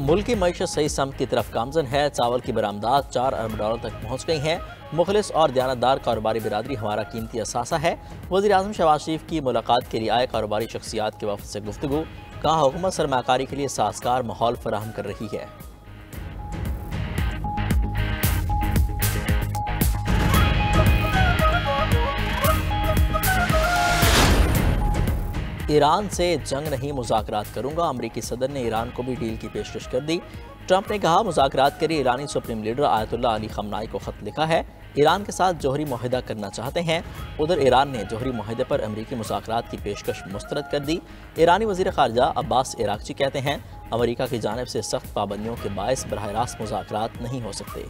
मुल्क की मईशत सही समत की तरफ गामजन है। चावल की बरामदात 4 अरब डॉलर तक पहुँच गई हैं। मुखलिस और दयानतदार कारोबारी बिरादरी हमारा कीमती असासा है। वज़ीर-ए-आज़म शहबाज शरीफ की मुलाकात के लिए आए कारोबारी शख्सियात के वफ़द से गुफ्तगू। कहा हुकूमत सरमाकारी के लिए साजगार माहौल फराहम कर रही है। ईरान से जंग नहीं मुज़ाकरात करूंगा। अमरीकी सदर ने ईरान को भी डील की पेशकश कर दी। ट्रंप ने कहा मुज़ाकरात के लिए ईरानी सुप्रीम लीडर आयतुल्लाह अली खमनाई को ख़त लिखा है। ईरान के साथ जौहरी मुआहिदा करना चाहते हैं। उधर ईरान ने जौहरी मुआहिदे पर अमरीकी मुज़ाकरात की पेशकश मुस्तरद कर दी। ईरानी वज़ीर ख़ारजा अब्बास इराक़ची कहते हैं अमरीका की जानिब से सख्त पाबंदियों के बायस बराह रास्त मुज़ाकरात नहीं हो सकते।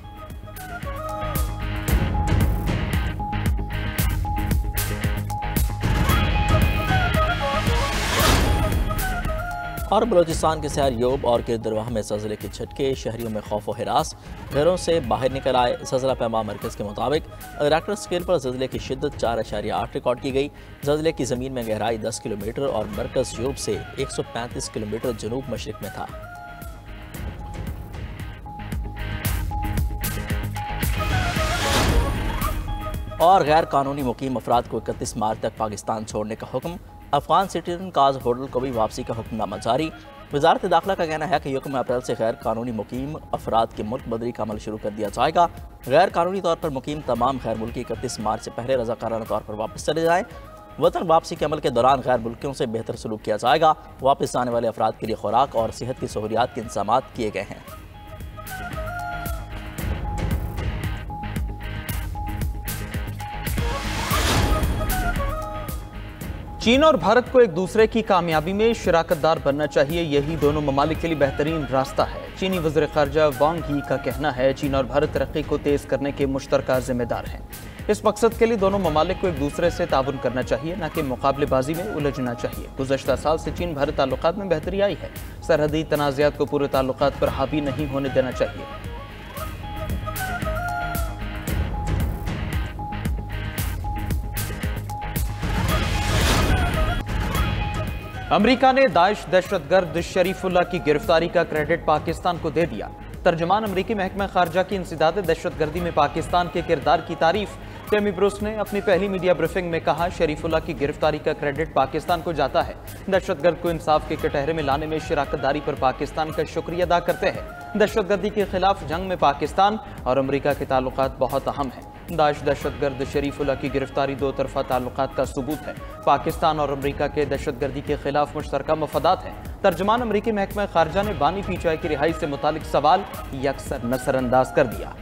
और बलोचिस्तान के शहर योब और किरदरवाह में ज़लज़ले के झटके, शहरियों में खौफ व हिरास, घरों से बाहर निकल आए। ज़लज़ला पैमा मरकज़ के मुताबिक रिक्टर स्केल पर ज़लज़ले की शिद्दत 4.8 रिकॉर्ड की गई। ज़लज़ले की ज़मीन में गहराई 10 किलोमीटर और मरकज़ योब से 135 किलोमीटर जनूब मशरिक में था। और गैर कानूनी मुकीम अफराद को 31 मार्च तक पाकिस्तान छोड़ने का हुक्म। अफगान सिटीजन काज होटल को भी वापसी का हुक्मनामा जारी। वजारत दाखिला का कहना है कि 1 अप्रैल से गैर कानूनी मुकीम अफराद के मुल्क बदरी का अमल शुरू कर दिया जाएगा। गैर कानूनी तौर पर मुकीम तमाम गैर मुल्की 31 मार्च से पहले रज़ाकाराना तौर पर वापस चले जाएँ। वतन वापसी के अमल के दौरान गैर मुल्कियों से बेहतर सलूक किया जाएगा। वापस आने वाले अफराद के लिए खुराक और सेहत की सहूलियात के इंतजाम किए गए हैं। चीन और भारत को एक दूसरे की कामयाबी में शराकतदार बनना चाहिए, यही दोनों ममालिक के लिए बेहतरीन रास्ता है। चीनी वज़ीर ख़ारजा वांग ही का कहना है चीन और भारत तरक्की को तेज़ करने के मुश्तरका जिम्मेदार हैं। इस मकसद के लिए दोनों ममालिक को एक दूसरे से ताउन करना चाहिए, न कि मुकाबलेबाजी में उलझना चाहिए। गुज़श्ता साल से चीन भारत ताल्लुकात में बेहतरी आई है। सरहदी तनाज़ात को पूरे ताल्लुकात पर हावी नहीं होने देना चाहिए। अमेरिका ने दाइश दहशतगर्द शरीफुल्लाह की गिरफ्तारी का क्रेडिट पाकिस्तान को दे दिया। तर्जमान अमरीकी महकमा खारजा की इंसदाद दहशतगर्दी में पाकिस्तान के किरदार की तारीफ टेमी ब्रूस ने अपनी पहली मीडिया ब्रीफिंग में कहा, शरीफुल्लाह की गिरफ्तारी का क्रेडिट पाकिस्तान को जाता है। दहशतगर्द को इंसाफ के कटहरे में लाने में शराकतदारी पर पाकिस्तान का शुक्रिया अदा करते हैं। दहशतगर्दी के खिलाफ जंग में पाकिस्तान और अमरीका के ताल्लुकात बहुत अहम हैं। दाइश दहशतगर्द शरीफुल्लाह की गिरफ्तारी दो तरफा ताल्लुकात का सबूत है। पाकिस्तान और अमरीका के दहशतगर्दी के खिलाफ मुश्तरका मफादात हैं। तर्जमान अमरीकी महकमा खारजा ने बानी पीचाई की रिहाई से मुतालिक सवाल यकसर नजरअंदाज कर दिया।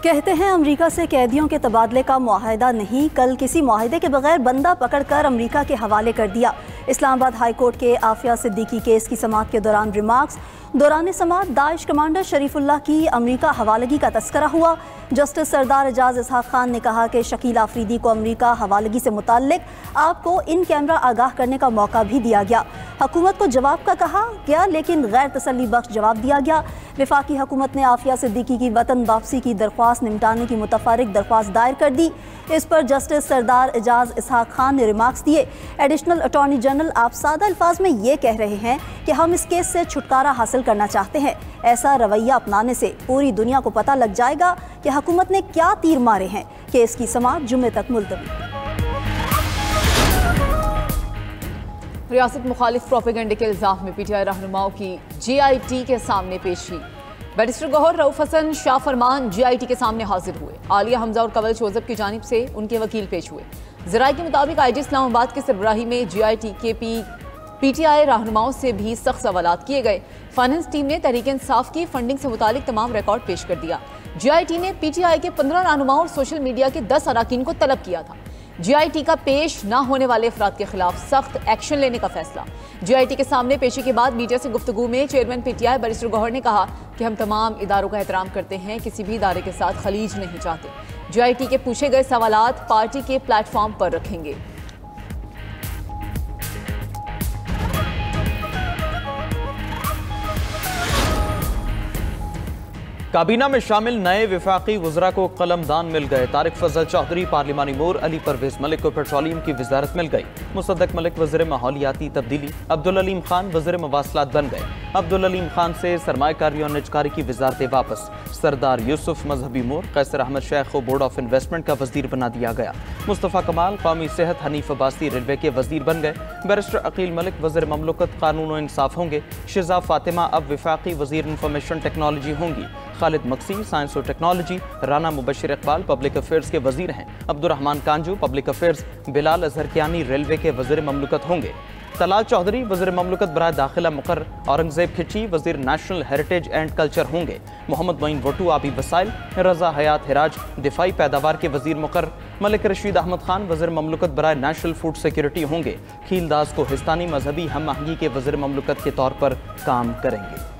कहते हैं अमेरिका से कैदियों के तबादले का मुआहदा नहीं, कल किसी मुआहदे के बगैर बंदा पकड़कर अमेरिका के हवाले कर दिया। इस्लामाबाद हाई कोर्ट के आफिया सिद्दीकी केस की समाअत के दौरान रिमार्क्स। दौरान समाअत दाइश कमांडर शरीफुल्लाह की अमेरिका हवालगी का तस्करा हुआ। जस्टिस सरदार एजाज इसहाक खान ने कहा कि शकील आफरीदी को अमेरिका हवालगी से मुताल्लिक आपको इन कैमरा आगाह करने का मौका भी दिया गया। हुकूमत को जवाब का कहा गया, लेकिन गैर तसल्ली बख्श जवाब दिया गया। विफाकी हुकूमत ने आफिया सिद्दीकी की वतन वापसी की दरख्वास्त निमटाने की मुतफर्रिक दरख्वास्त दायर कर दी। इस पर जस्टिस सरदार एजाज इसहाक खान ने रिमार्क्स दिए, एडिशनल अटॉर्नी जनरल आप सादा अल्फाज में ये कह रहे हैं कि हम इस केस से छुटकारा हासिल करना चाहते हैं। ऐसा रवैया अपनाने से पूरी दुनिया को पता लग जाएगा कि हुकूमत ने क्या तीर मारे हैं। केस की समाअत जुम्मे तक मुलतवी। रियासत मुखालिफ प्रोपेगेंडे के इल्जाम में पीटीआई रहनुमाओं की GIT के सामने पेशी। बैरिस्टर गौहर, रऊफ हसन, शाह फरमान GIT के सामने हाजिर हुए। आलिया हमजा और कवल शोजब की जानिब से उनके वकील पेश हुए। ज़राए के मुताबिक IG इस्लामाबाद की सरबराही में GIT के PTI रहनुमाओं से भी सख्त सवालात किए गए। फाइनेंस टीम ने तहरीक इंसाफ की फंडिंग से मुतालिक तमाम रिकॉर्ड पेश कर दिया। GIT ने PTI के 15 रहनुमाओं और सोशल मीडिया के 10 अरकान को तलब किया था। GIT का पेश न होने वाले अफराद के खिलाफ सख्त एक्शन लेने का फैसला। GIT के सामने पेशी के बाद मीडिया से गुफ्तगू में चेयरमैन PTI बैरिस्टर गौहर ने कहा कि हम तमाम इदारों का एहतराम करते हैं, किसी भी इदारे के साथ खलीज नहीं चाहते। GIT के पूछे गए सवालात पार्टी के प्लेटफॉर्म पर रखेंगे। काबीना में शामिल नए वफाकी वज़रा को कलमदान मिल गए। तारिक फजल चौधरी पार्लिमानी मोर, अली परवेज मलिक को पेट्रोलियम की वजारत मिल गई। मुसद्दक मलिक वज़ीर माहौलियाती तब्दीली, अब्दुल अलीम खान वज़ीर मवासलात बन गए। अब्दुल अलीम खान से सरमायाकारी और निजकारी की वजारतें वापस। सरदार यूसुफ मजहबी मोर, कैसर अहमद शेख को बोर्ड ऑफ इन्वेस्टमेंट का वजीर बना दिया गया। मुस्तफ़ा कमाल कौमी सेहत, हनीफ अब्बासी रेलवे के वजीर बन गए। बैरिस्टर अकील मलिक वज़ीर ममलकत कानून और इंसाफ होंगे। शिजा फातिमा अब वफाकी वज़ीर इंफॉर्मेशन टेक्नोलॉजी होंगी। खालिद मक्सी साइंस और technology. Rana Mubashir Iqbal public affairs के वजीर हैं। Abdurrehman Kanju public affairs. Bilal Azhar Kiyani railway के वजीर ममलकत होंगे। तलाल चौधरी वज़ीर ममलकत बराए दाखिला मुकर्रर। औरंगजेब खिची वज़ीर नेशनल हेरिटेज एंड कल्चर होंगे। मोहम्मद मोइन वटू आबी वसाइल। रजा हयात हिराज दिफाई पैदावार के वजीर मुकर्रर। मलिक रशीद अहमद खान वज़ीर ममलकत बराए नेशनल फूड सिक्योरिटी होंगे। खीलदास को हिस्तानी मजहबी हम आहंगी के वज़ीर ममलकत के तौर पर काम करेंगे।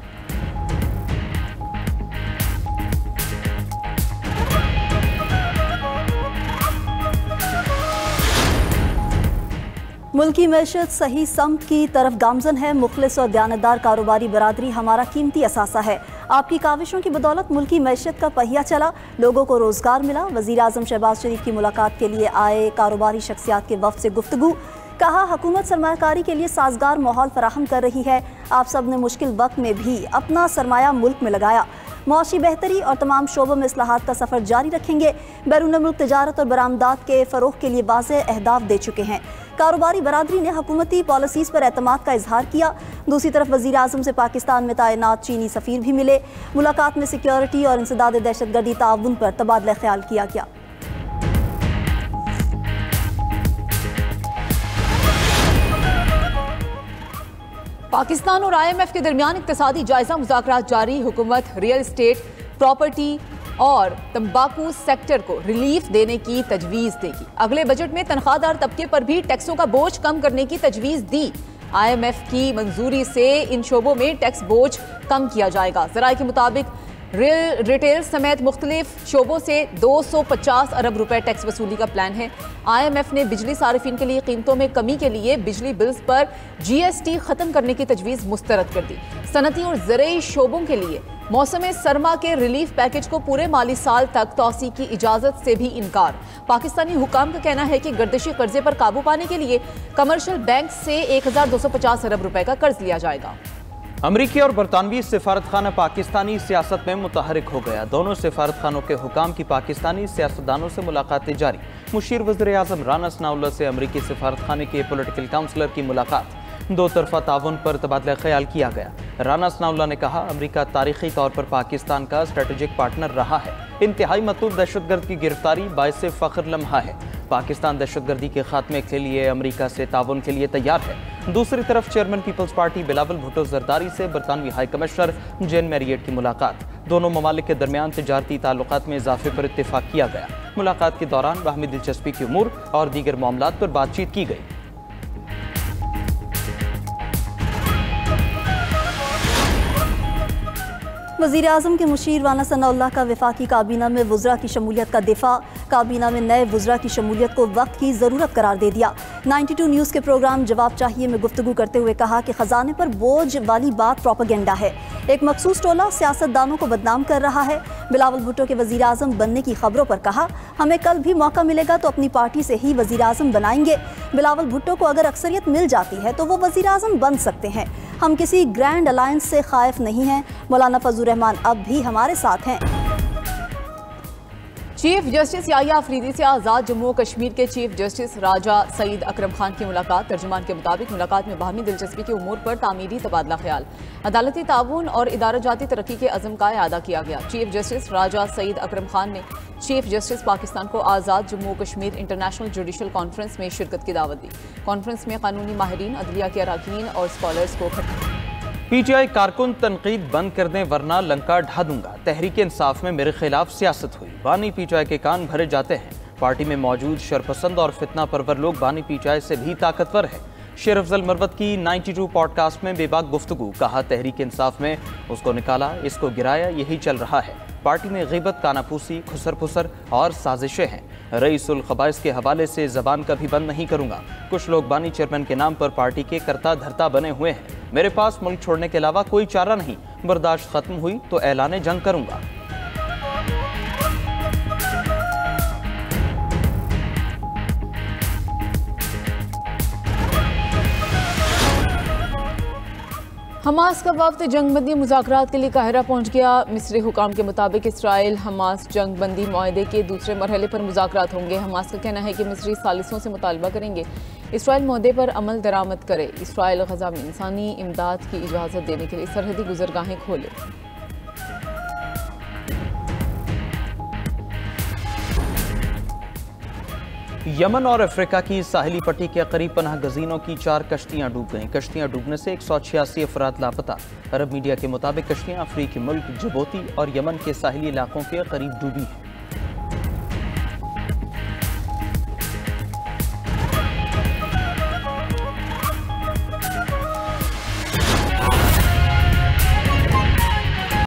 मुल्की मैशत सही समत की तरफ गामजन है। मुखलिस और दयानतदार कारोबारी बरादरी हमारा कीमती असासा है। आपकी काविशों की बदौलत मुल्की मैशत का पहिया चला, लोगों को रोजगार मिला। वज़ीर आज़म शहबाज शरीफ की मुलाकात के लिए आए कारोबारी शख्सियात के वफ़द से गुफ्तगू। कहा हुकूमत सरमायाकारी के लिए साजगार माहौल फराहम कर रही है। आप सब ने मुश्किल वक्त में भी अपना सरमाया मुल्क में लगाया। मौशी बेहतरी और तमाम शोबों में इस्लाहात का सफ़र जारी रखेंगे। बैरून मुल्क तजारत और बरामदात के फ़रोग़ के लिए वाज़ेह अहदाफ दे चुके हैं। कारोबारी बरादरी ने हुकूमती पॉलिसीज़ पर एतमाद का इजहार किया। दूसरी तरफ वज़ीर आज़म से पाकिस्तान में तैनात चीनी सफ़ीर भी मिले। मुलाकात में सिक्योरिटी और इंसदाद दहशतगर्दी ताउन पर तबादला ख्याल किया गया। पाकिस्तान और IMF के दरमियान इक्तिसादी जायजा मुज़ाकरात जारी। हुकूमत रियल इस्टेट, प्रॉपर्टी और तंबाकू सेक्टर को रिलीफ देने की तजवीज़ देगी। अगले बजट में तनख्वाहदार तबके पर भी टैक्सों का बोझ कम करने की तजवीज़ दी। IMF की मंजूरी से इन शोबों में टैक्स बोझ कम किया जाएगा। ज़राए के मुताबिक रिटेल समेत मुख्तलिफ शोबों से 250 अरब रुपए टैक्स वसूली का प्लान है। IMF ने बिजली सारिफिन के लिए कीमतों में कमी के लिए बिजली बिल्स पर GST खत्म करने की तजवीज़ मुस्तरद कर दी। सनती और ज़रई शोबों के लिए मौसम सरमा के रिलीफ पैकेज को पूरे माली साल तक तौसी की इजाज़त से भी इनकार। पाकिस्तानी हुकाम का कहना है कि गर्दिशी कर्जे पर काबू पाने के लिए कमर्शियल बैंक से 1250 अरब रुपए का कर्ज लिया जाएगा। अमरीकी और बरतानवी सिफारत खाना पाकिस्तानी सियासत में मुतहरिक हो गया। दोनों सिफारत खानों के हुकाम की पाकिस्तानी सियासतदानों से मुलाकातें जारी। मुशीर वज़ीर आज़म राना सनाउल्लाह से अमरीकी सिफारत खाने के पॉलिटिकल काउंसलर की मुलाकात। दो तरफा ताउन पर तबादला ख्याल किया गया। राना सनाउल्लाह ने कहा, अमरीका तारीखी तौर पर पाकिस्तान का स्ट्रेटेजिक पार्टनर रहा है। इंतहाई मतलूब दहशतगर्द की गिरफ्तारी बाइस फ़ख्र लम्हा है। पाकिस्तान दहशतगर्दी के खात्मे के लिए अमरीका से ताउन के लिए तैयार है। दूसरी तरफ चेयरमैन पीपल्स पार्टी बिलावल भुट्टो जरदारी से बरतानवी हाई कमिश्नर जेन मैरियट की मुलाकात। दोनों ममालिक के दरमियान तिजारती ताल्लुकात में इजाफे पर इत्तेफाक किया गया। मुलाकात के दौरान बाहमी दिलचस्पी के उमूर और दीगर मामलात पर बातचीत की गई। वज़ीर आज़म के मुशीर राना सनाउल्लाह का वफाकी काबीना में वज़रा की शमूलियत का दिफा। काबीना में नए वज़रा की शमूलियत को वक्त की ज़रूरत करार दे दिया। 92 न्यूज़ के प्रोग्राम जवाब चाहिए में गुफ्तगू करते हुए कहा कि ख़जाने पर बोझ वाली बात प्रोपेगेंडा है। एक मखसूस टोला सियासतदानों को बदनाम कर रहा है। बिलावल भुट्टो के वज़ीर आज़म बनने की खबरों पर कहा, हमें कल भी मौका मिलेगा तो अपनी पार्टी से ही वज़ीर आज़म बनाएंगे। बिलावल भुट्टो को अगर अक्सरियत मिल जाती है तो वो वज़ीर आज़म बन सकते हैं। हम किसी ग्रैंड अलायंस से खाइफ नहीं हैं। मौलाना फजलुर रहमान अब भी हमारे साथ हैं। चीफ जस्टिस याहिया अफरीदी से आज़ाद जम्मू और कश्मीर के चीफ जस्टिस राजा सईद अकरम खान की मुलाकात। तर्जुमान के मुताबिक मुलाकात में बाहमी दिलचस्पी के उमूर पर तामीरी तबादला ख्याल, अदालती ताउन और इदारा जाती तरक्की के अज़म का अदा किया गया। चीफ जस्टिस राजा सईद अकरम खान ने चीफ जस्टिस पाकिस्तान को Azad Jammu Kashmir international judicial conference में शिरकत की दावत दी। कॉन्फ्रेंस में कानूनी माहिरीन, अदलिया के अरकान और स्कॉलर्स को PTI कारकुन तनकीद बंद कर दें वरना लंका ढा दूंगा। तहरीक इंसाफ में मेरे खिलाफ सियासत हुई। बानी PTI के कान भरे जाते हैं। पार्टी में मौजूद शरपसंद और फितना परवर लोग बानी PTI से भी ताकतवर है। शेर अफजल मरवत की 92 पॉडकास्ट में बेबाक गुफ्तगू। कहा, तहरीक इंसाफ में उसको निकाला, इसको गिराया, यही चल रहा है। पार्टी में ग़ीबत, कानाफूसी, खुसर फुसर और साजिशें हैं। रईसुल खबाइस के हवाले से ज़बान कभी बंद नहीं करूंगा। कुछ लोग बानी चेयरमैन के नाम पर पार्टी के करता धरता बने हुए हैं। मेरे पास मुल्क छोड़ने के अलावा कोई चारा नहीं। बर्दाश्त खत्म हुई तो ऐलान जंग करूंगा। हमास का वफ्द जंगबंदी मुज़ाकरात के लिए काहिरा पहुंच गया। मिस्री हुकाम के मुताबिक इसराइल हमास जंगबंदी मुआहदे के दूसरे मरहले पर मुज़ाकरात होंगे। हमास का कहना है कि मिस्री सालिसों से मुतालबा करेंगे इसराइल मुआहदे पर अमल दरामद करे। इसराइल गजा में इंसानी इमदाद की इजाज़त देने के लिए सरहदी गुजरगाहें खोले। यमन और अफ्रीका की साहिली पट्टी के करीब पनाह गजीनों की 4 कश्तियां डूब गईं। कश्तियां डूबने से 186 अफराद लापता। अरब मीडिया के मुताबिक कश्तियां अफ्रीकी मुल्क जिबूती और यमन के साहिली इलाकों के करीब डूबी हैं।